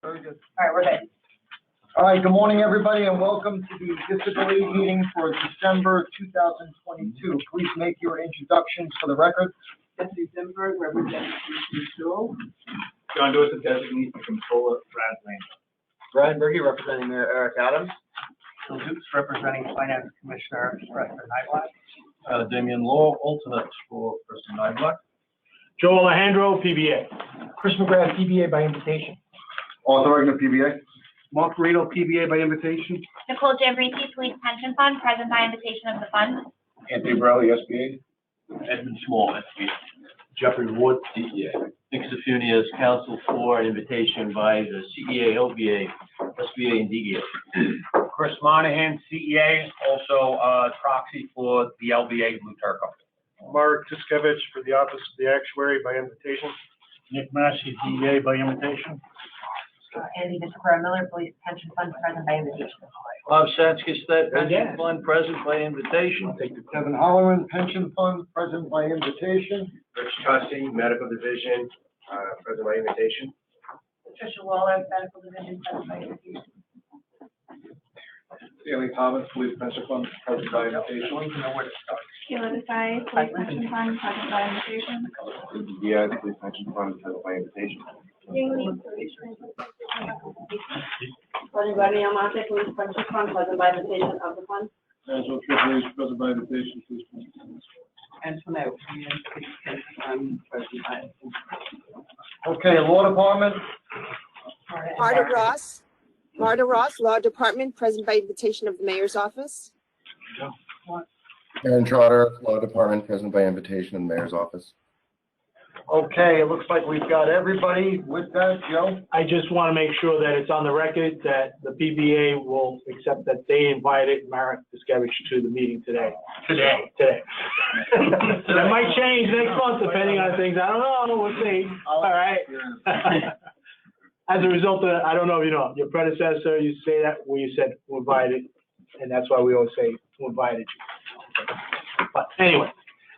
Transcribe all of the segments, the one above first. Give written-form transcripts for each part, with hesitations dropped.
Very good. All right, we're good. All right, good morning, everybody, and welcome to the disability meeting for December 2022. Please make your introductions for the record. Stephanie Zimberg, representing School. John Dorset, designee for Controller, Brad Lane. Brian Berge, representing Mayor Eric Adams. Phil Dukes, representing Finance Commissioner Preston Nyblad. Damian Law, alternate for Preston Nyblad. Joe Alejandro, PBA. Chris McGrath, PBA by invitation. Arthur Wagner, PBA. Mark Rito, PBA by invitation. Nicole Giambriti, Police Pension Fund, present by invitation of the fund. Anthony Borelli, SBA. Edmund Small, SBA. Jeffrey Wood, DEA. Nick Safunias, counsel for invitation by the CEA, LBA, SBA, and DEA. Chris Monahan, CEA, also proxy for the LBA Blue Turco. Mark Tiskevich for the Office of the Actuary by invitation. Nick Massey, DEA by invitation. Andy Viscera Miller, Police Pension Fund, present by invitation. Bob Sanskistet, Pension Fund, present by invitation. Kevin Holloran, Pension Fund, present by invitation. Rich Trustee, Medical Division, present by invitation. Tricia Waller, Medical Division, present by invitation. Stanley Thomas, Police Pension Fund, present by invitation. Sheila Desai, Police Pension Fund, present by invitation. DEI, Police Pension Fund, present by invitation. Everybody, Almonte, Police Pension Fund, present by invitation of the fund. Angela Triple H, present by invitation, please. Antoinette, Police Pension Fund, present by invitation. Okay, Law Department. Marta Ross, Law Department, present by invitation of the Mayor's Office. Aaron Trotter, Law Department, present by invitation in the Mayor's Office. Okay, it looks like we've got everybody with that. Joe? I just want to make sure that it's on the record that the PBA will accept that they invited Marek Tiskevich to the meeting today. Today. That might change next month depending on things. I don't know. We'll see. All right. As a result of that, I don't know if you know, your predecessor, you say that where you said who invited, and that's why we always say who invited you. But anyway,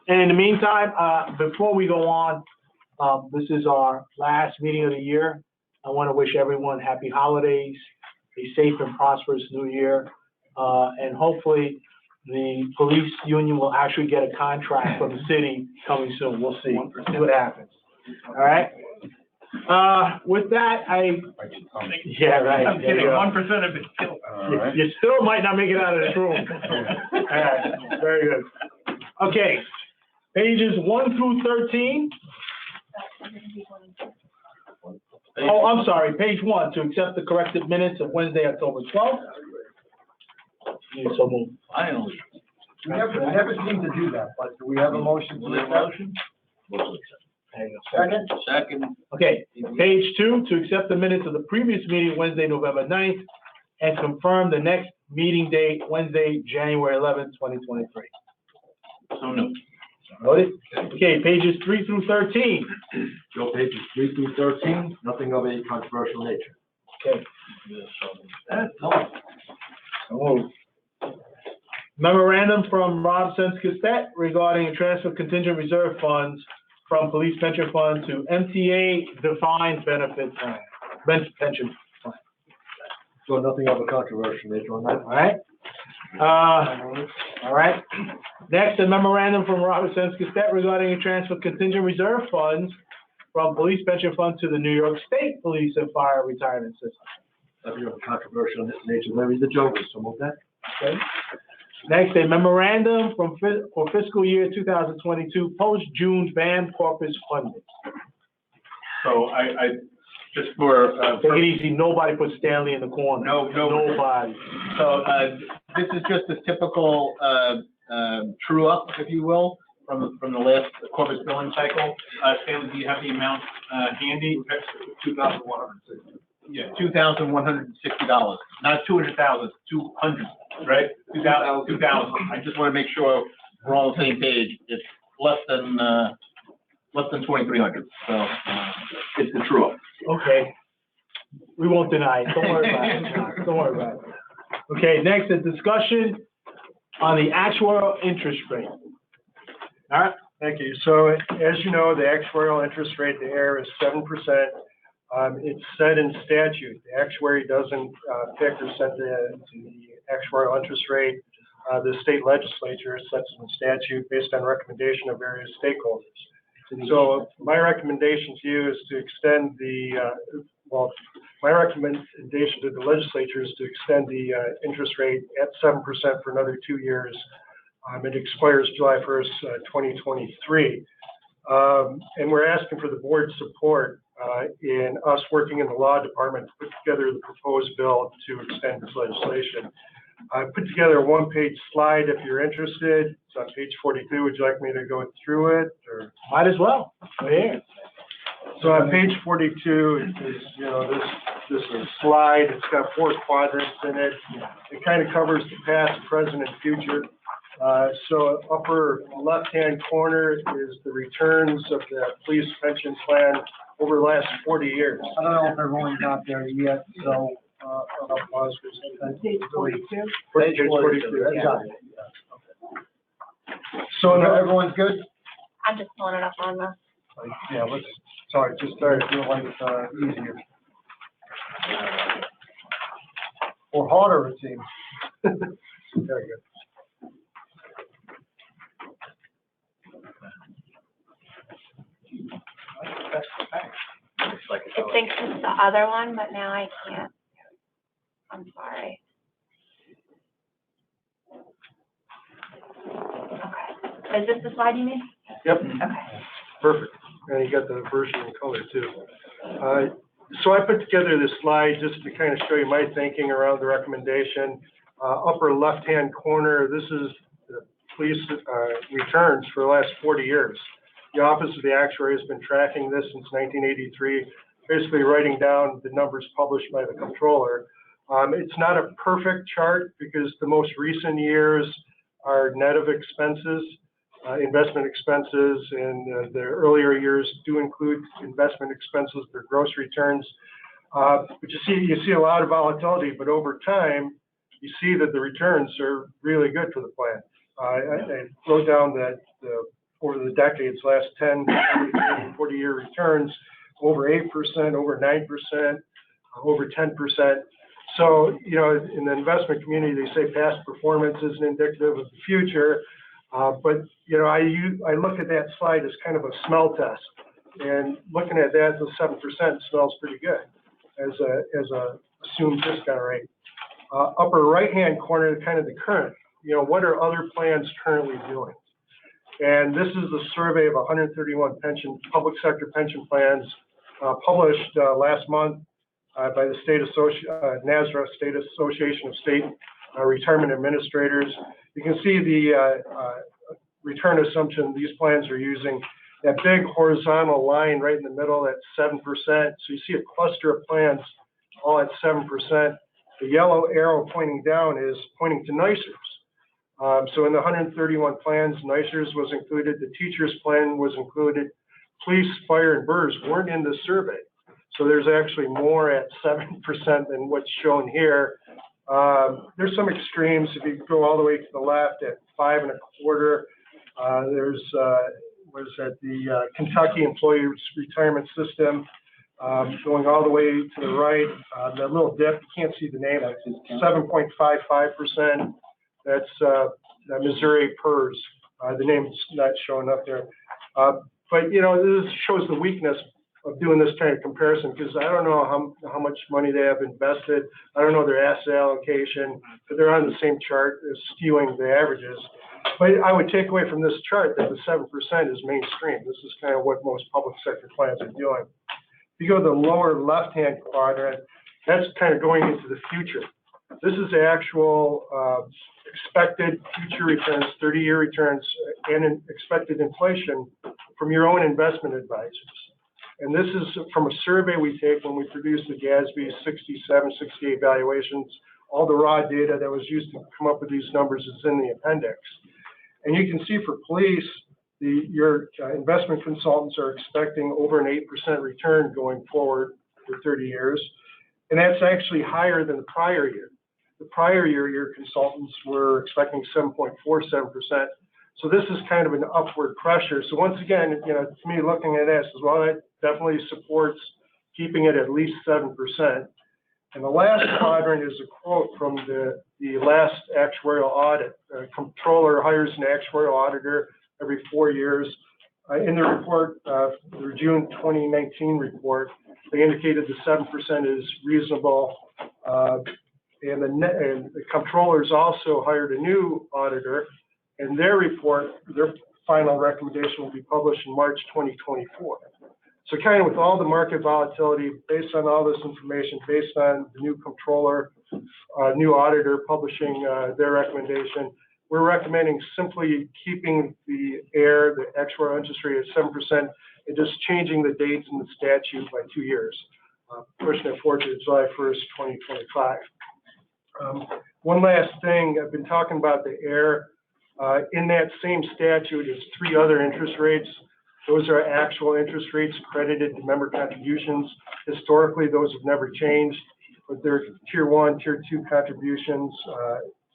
and in the meantime, before we go on, this is our last meeting of the year. I want to wish everyone happy holidays, a safe and prosperous new year, and hopefully the police union will actually get a contract from the city coming soon. We'll see. We'll see what happens. All right. With that, yeah, right. I'm kidding, 1% of it killed. You still might not make it out of this room. All right, very good. Okay, pages 1 through 13. Oh, I'm sorry, page 1, to accept the corrected minutes of Wednesday, October 12th. So moved. Finally. We never seem to do that, but do we have a motion to accept? Motion? Second? Second. Okay, page 2, to accept the minutes of the previous meeting, Wednesday, November 9th, and confirm the next meeting date, Wednesday, January 11th, 2023. So no. Noted? Okay, pages 3 through 13. Joe, pages 3 through 13, nothing of a controversial nature. Okay. Oh. Memorandum from Rob Senskistet regarding a transfer of contingent reserve funds from Police Pension Fund to MTA Defined Benefit Plan, Pension Plan. So nothing of a controversial nature on that. All right. Next, a memorandum from Robert Senskistet regarding a transfer of contingent reserve funds from Police Pension Fund to the New York State Police and Fire Retirement System. Nothing of a controversial nature. Larry the Joker, so move that. Okay. Next, a memorandum for fiscal year 2022 post-June band corpus funding. So I just for. Take it easy, nobody put Stanley in the corner. No. Nobody. So this is just a typical true up, if you will, from the last corpus billing cycle. Stanley, do you have the amount handy? $2,160. Yeah, $2,160. Not $200,000, 200, right? 2,000. I just want to make sure we're all on the same page. It's less than 2,300. So it's the true up. Okay. We won't deny it. Don't worry about it. Don't worry about it. Okay. Next, a discussion on the actual interest rate. All right. Thank you. So as you know, the actuarial interest rate, the AIR, is 7%. It's set in statute. The actuary doesn't pick or set the actuarial interest rate. The state legislature sets the statute based on recommendation of various stakeholders. So my recommendation to you is to extend my recommendation to the legislature is to extend the interest rate at 7% for another 2 years. It expires July 1st, 2023. And we're asking for the board's support in us working in the law department to put together the proposed bill to extend this legislation. I put together a one-page slide if you're interested. It's on page 42. Would you like me to go through it, or? Might as well. Yeah. So on page 42 is, this slide. It's got 4 quadrants in it. It kind of covers the past, present, and future. So upper left-hand corner is the returns of the police pension plan over the last 40 years. I don't know if everyone got there yet, so, I'll pause for a second. Page 42? Page 42. Yeah. So everyone's good? I'm just pulling it up on the. Yeah, sorry, just started to feel like it's easier. Or harder, it seems. Very good. It thinks it's the other one, but now I can't. I'm sorry. Okay. Is this the slide you need? Yep. Okay. Perfect. And you got the version in color too. So I put together this slide just to kind of show you my thinking around the recommendation. Upper left-hand corner, this is the police returns for the last 40 years. The Office of the Actuary has been tracking this since 1983, basically writing down the numbers published by the controller. It's not a perfect chart because the most recent years are net of expenses, investment expenses, and the earlier years do include investment expenses, their gross returns. But you see a lot of volatility, but over time, you see that the returns are really good for the plan. I wrote down that over the decades, last 10, 40-year returns, over 8%, over 9%, over 10%. So, in the investment community, they say past performance isn't indicative of the future. But, I look at that slide as kind of a smell test. And looking at that, the 7% smells pretty good as a assumed discount rate. Upper right-hand corner, kind of the current. What are other plans currently doing? And this is a survey of 131 public sector pension plans published last month by the NASRA, State Association of State Retirement Administrators. You can see the return assumption these plans are using. That big horizontal line right in the middle, that's 7%. So you see a cluster of plans all at 7%. The yellow arrow pointing down is pointing to NICERS. So in the 131 plans, NICERS was included. The teachers plan was included. Police, fire, and BRRS weren't in the survey. So there's actually more at 7% than what's shown here. There's some extremes. If you go all the way to the left at 5.25, there's the Kentucky Employee Retirement System. Going all the way to the right, that little dip, you can't see the name, 7.55%. That's Missouri PERS. The name's not showing up there. But, this shows the weakness of doing this kind of comparison because I don't know how much money they have invested. I don't know their asset allocation, but they're on the same chart as skewing the averages. But I would take away from this chart that the 7% is mainstream. This is kind of what most public sector plans are doing. If you go to the lower left-hand quadrant, that's kind of going into the future. This is the actual expected future returns, 30-year returns, and expected inflation from your own investment advisors. And this is from a survey we take when we produce the GASB 67, 68 valuations. All the raw data that was used to come up with these numbers is in the appendix. And you can see for police, your investment consultants are expecting over an 8% return going forward for 30 years. And that's actually higher than the prior year. The prior year, your consultants were expecting 7.47%. So this is kind of an upward pressure. So once again, to me, looking at this as well, that definitely supports keeping it at least 7%. And the last quadrant is a quote from the last actuarial audit. The controller hires an actuarial auditor every 4 years. In the report, the June 2019 report, they indicated the 7% is reasonable. And the controllers also hired a new auditor, and their report, their final recommendation will be published in March 2024. So kind of with all the market volatility, based on all this information, based on the new controller, new auditor publishing their recommendation, we're recommending simply keeping the actuarial interest rate at 7% and just changing the dates in the statute by 2 years, pushing it forward to July 1st, 2025. One last thing, I've been talking about the AIR. In that same statute is 3 other interest rates. Those are actual interest rates credited to member contributions. Historically, those have never changed, but they're tier 1, tier 2 contributions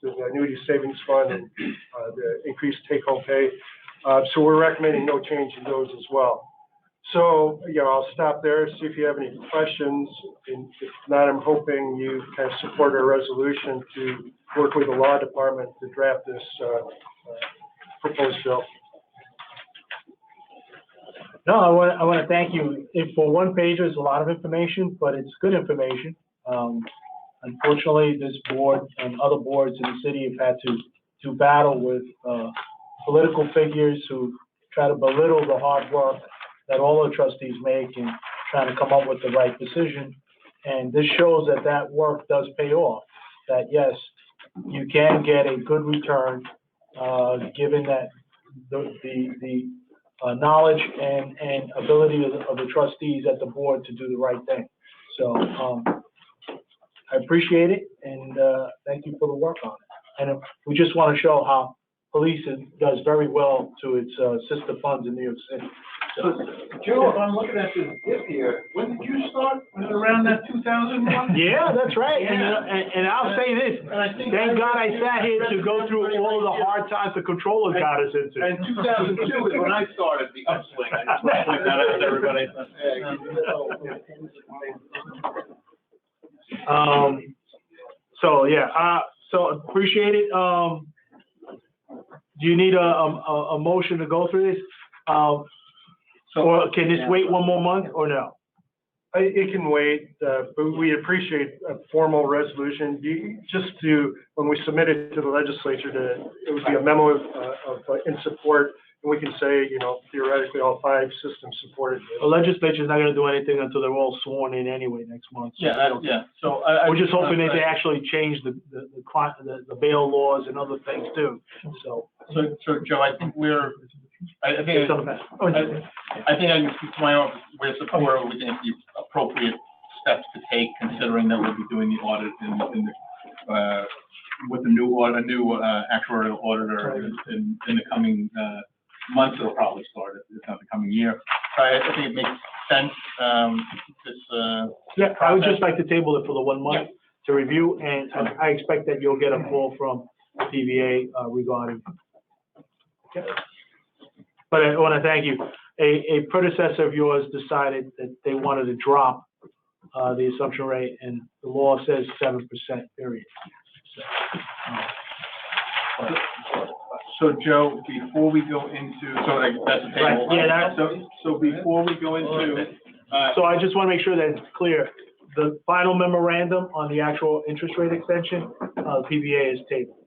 to the annuity savings fund and the increased take-home pay. So we're recommending no change in those as well. So, I'll stop there, see if you have any questions. And if not, I'm hoping you kind of support our resolution to work with the law department to draft this proposed bill. No, I want to thank you. For one page, there's a lot of information, but it's good information. Unfortunately, this board and other boards in the city have had to battle with political figures who try to belittle the hard work that all the trustees make in trying to come up with the right decision. And this shows that that work does pay off, that yes, you can get a good return, given that the knowledge and ability of the trustees at the board to do the right thing. So I appreciate it, and thank you for the work on it. And we just want to show how police does very well to its sister funds in New York City. So, Joe, if I'm looking at this here, when did you start? Was it around that 2001? Yeah, that's right. Yeah. And I'll say this, thank God I sat here to go through all of the hard times the controller got us into. And 2002 is when I started the upswing. I just want to point that out to everybody. So appreciate it. Do you need a motion to go through this? Or can this wait one more month or no? It can wait, but we appreciate a formal resolution. When we submit it to the legislature, it would be a memo in support, and we can say, theoretically, all 5 systems supported this. The legislature's not gonna do anything until they're all sworn in anyway next month. So So we're just hoping that they actually change the bail laws and other things too, so. So Joe, I think I think I can speak to my office. We're supportive. We think the appropriate steps to take, considering that we'll be doing the audit with a new actuarial auditor in the coming months. It'll probably start, if not the coming year. I think it makes sense. I would just like to table it for the 1 month to review, and I expect that you'll get a call from TVA regarding. Okay. But I want to thank you. A predecessor of yours decided that they wanted to drop the assumption rate, and the law says 7%, period. So Joe, before we go into, that's the table. Right. So before we go into, so I just want to make sure that it's clear. The final memorandum on the actual interest rate extension, PBA is tabled.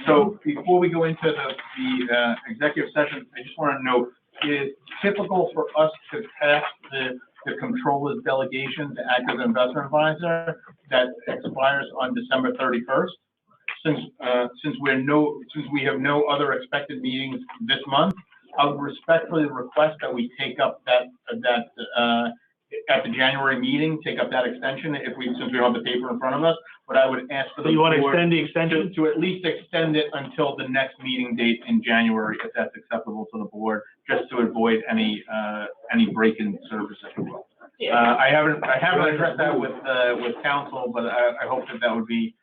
So before we go into the executive session, I just want to note, it's typical for us to pass the controller's delegation to act as an investment advisor that expires on December 31st. Since we have no other expected meetings this month, I would respectfully request that we take up that at the January meeting, take up that extension since we don't have the paper in front of us. But I would ask for the board. So you want to extend the extension? To at least extend it until the next meeting date in January, if that's acceptable to the board, just to avoid any break-in service, if you will. I haven't addressed that with council, but I hope that would be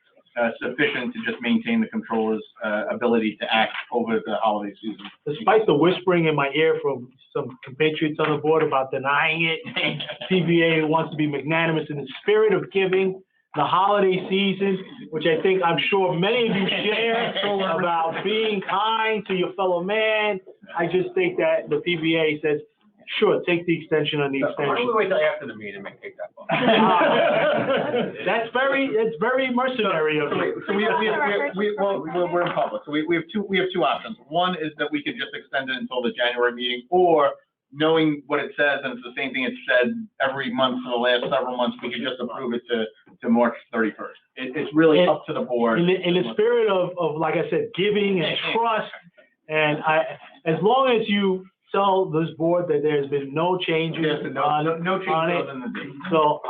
sufficient to just maintain the controller's, ability to act over the holiday season. Despite the whispering in my ear from some compatriots on the board about denying it, PBA wants to be magnanimous in the spirit of giving the holiday season, which I'm sure many of you share, about being kind to your fellow man. I just think that the PBA says, sure, take the extension on the Why don't we extension. wait till after the meeting and take that one? That's very mercenary of you. So we're in public, so we have two options. One is that we could just extend it until the January meeting, or knowing what it says, and it's the same thing it's said every month for the last several months, we could just approve it to March 31st. It's really up to the board. In the spirit of, like I said, giving and trust, and as long as you tell this board that there's been no changes No change on it. other than the date. So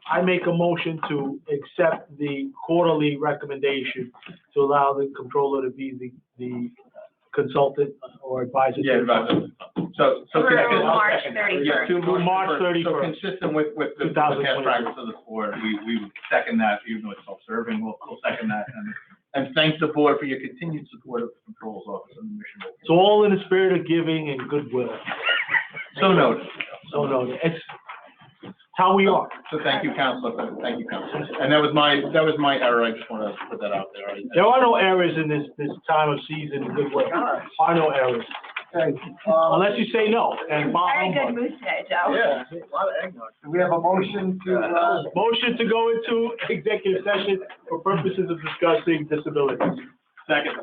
I make a motion to accept the quarterly recommendation to allow the controller to be the consultant or advisor. Yeah, advisor. So. Through consistent- March Yeah, 31st. to March 31st. So consistent with the past 2022. practice of this board, we second that, even though it's self-serving, we'll second that. And thank the board for your continued support of the Controller's Office and the mission. It's all in the spirit of giving and goodwill. So noted. So no, it's how we are. So thank you, Counselor. Thank you, Counselor. And that was my error. I just want to put that out there. There are no errors in this time of season in goodwill. There are no errors. Okay, Unless you say no. And Very good mood today, Joe. Yeah, a lot of eggnog. we have a motion to, Motion to go into executive session for purposes of discussing disabilities. Second.